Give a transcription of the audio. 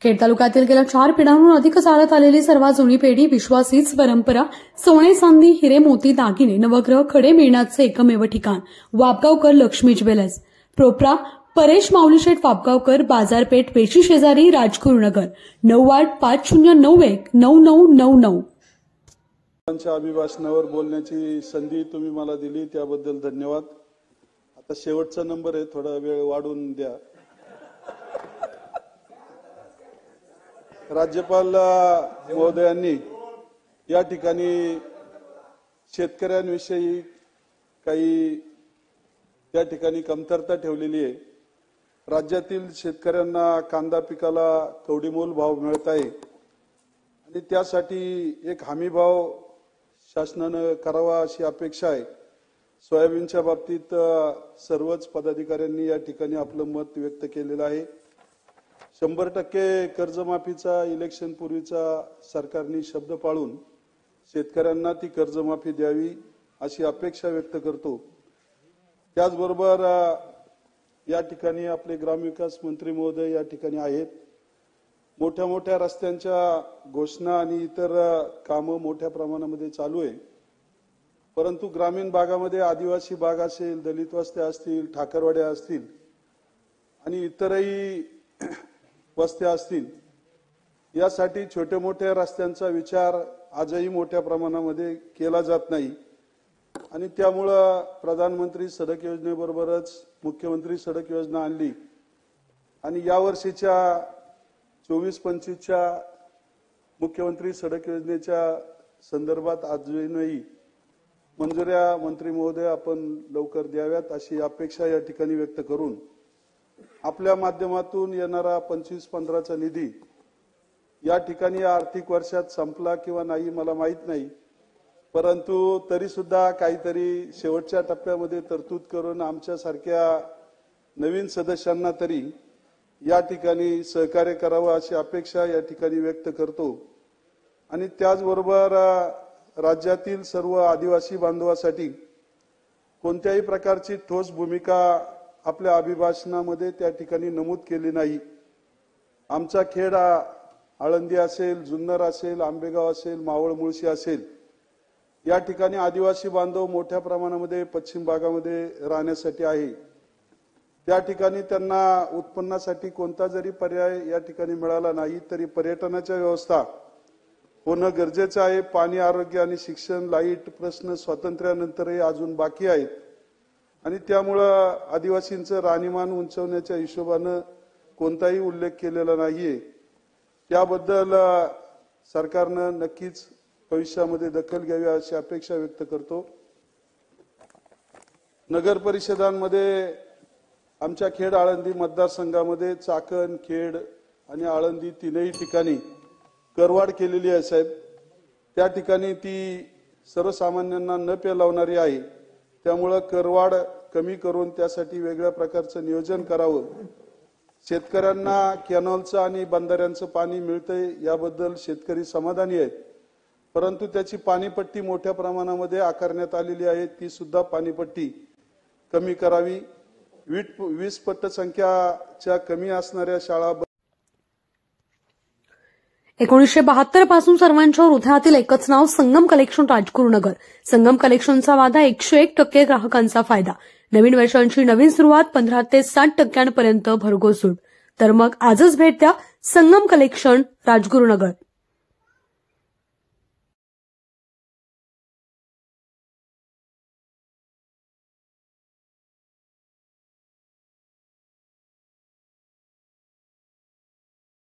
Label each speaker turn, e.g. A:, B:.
A: खेड तालुक्यातील गेल्या 4 पिढ्यांहून अधिक चालत आलेली सर्वात जुनी पेढी, विश्वास हीच परंपरा, सोने चांदी हिरे मोती दागिने नवग्रह खडे मिळण्याचे एकमेव ठिकाण वापगावकर लक्ष्मी ज्वेलर्स, प्रोप्रा परेश माऊलीशेठ वापगावकर, बाजारपेठ पेशी शेजारी, राजगुरुनगर, 9850919999।
B: अभिभाषणावर बोलण्याची संधी तुम्ही मला दिली त्याबद्दल धन्यवाद। आता शेवटचा नंबर आहे, थोडा वेळ वाढवून द्या। राज्यपाल महोदयांनी या ठिकाणी शेतकऱ्यांविषयी काही त्या ठिकाणी कमतरता ठेवलेली आहे। राज्यातील शेतकऱ्यांना कांदा पिकाला कवडीमोल भाव मिळत आहे आणि त्यासाठी एक हमी भाव शासनाने करावा अशी अपेक्षा आहे। सोयाबीनच्या बाबतीत सर्वच पदाधिकाऱ्यांनी या ठिकाणी आपलं मत व्यक्त केलेलं आहे। 100% कर्जमाफीचा इलेक्शन पूर्वीचा सरकारने शब्द पाळून शेतकऱ्यांना ती कर्जमाफी द्यावी अशी अपेक्षा व्यक्त करतो। त्याचबरोबर या ठिकाणी आपले ग्रामविकास मंत्री महोदय या ठिकाणी आहेत। मोठ्या मोठ्या रस्त्यांच्या घोषणा आणि इतर कामं मोठ्या प्रमाणामध्ये चालू आहे, परंतु ग्रामीण भागामध्ये आदिवासी भाग असेल, दलित वस्त्या असतील, ठाकरवाड्या असतील आणि इतरही वस्त्या असतील, यासाठी छोटे मोठ्या रस्त्यांचा विचार आजही मोठ्या प्रमाणामध्ये केला जात नाही आणि त्यामुळे प्रधानमंत्री सडक योजनेबरोबरच मुख्यमंत्री सडक योजना आणली आणि या वर्षीच्या 24-25च्या मुख्यमंत्री सडक योजनेच्या संदर्भात अजूनही मंजुऱ्या मंत्री महोदय आपण लवकर द्याव्यात अशी अपेक्षा या ठिकाणी व्यक्त करून आपल्या माध्यमातून येणारा 25-15चा निधी या ठिकाणी आर्थिक वर्षात संपला किंवा नाही मला माहित नाही, परंतु तरी सुद्धा काहीतरी शेवटच्या टप्प्यामध्ये तरतूद करून आमच्यासारख्या नवीन सदस्यांना तरी या ठिकाणी सहकार्य करावं अशी अपेक्षा या ठिकाणी व्यक्त करतो। आणि त्याचबरोबर राज्यातील सर्व आदिवासी बांधवांसाठी कोणत्याही प्रकारची ठोस भूमिका आपल्या अभिभाषणामध्ये त्या ठिकाणी नमूद केली नाही। आमचा खेड आळंदी असेल, जुन्नर असेल, आंबेगाव असेल, मावळ मुळशी असेल, या ठिकाणी आदिवासी बांधव मोठ्या प्रमाणामध्ये पश्चिम भागामध्ये राहण्यासाठी आहे। त्या ठिकाणी त्यांना उत्पन्नासाठी कोणता जरी पर्याय या ठिकाणी मिळाला नाही तरी पर्यटनाच्या व्यवस्था होणं गरजेचं आहे। पाणी, आरोग्य आणि शिक्षण, लाईट प्रश्न स्वातंत्र्यानंतरही अजून बाकी आहेत आणि त्यामुळं आदिवासींचं राहणीमान उंचवण्याच्या हिशोबानं कोणताही उल्लेख केलेला नाहीये। त्याबद्दल सरकारनं नक्कीच भविष्यामध्ये दखल घ्यावी अशी अपेक्षा व्यक्त करतो। नगर परिषदांमध्ये आमच्या खेड आळंदी मतदारसंघामध्ये चाकण, खेड आणि आळंदी तीनही ठिकाणी करवाढ केलेली आहे साहेब। त्या ठिकाणी ती सर्वसामान्यांना न पेलवणारी आहे, त्यामुळे करवाढ कमी करून त्यासाठी वेगळ्या प्रकारचं नियोजन करावं। शेतकऱ्यांना कॅनॉलचं आणि बंधाऱ्यांचं पाणी मिळतंय याबद्दल शेतकरी समाधानी आहेत, परंतु त्याची पाणीपट्टी मोठ्या प्रमाणामध्ये आकारण्यात आलेली आहे, ती सुद्धा पाणीपट्टी कमी करावी। 20 पट संख्याच्या कमी असणाऱ्या शाळा
A: 1972 पासून सर्वांच्या हृदयातील एकच नाव संगम कलेक्शन राजगुरुनगर। संगम कलेक्शनचा वादा 101% ग्राहकांचा फायदा। नवीन वर्षांची नवीन सुरुवात 15 ते 60% भरघोस सूट। तर मग आजच भेट द्या संगम कलेक्शन राजगुरुनगर।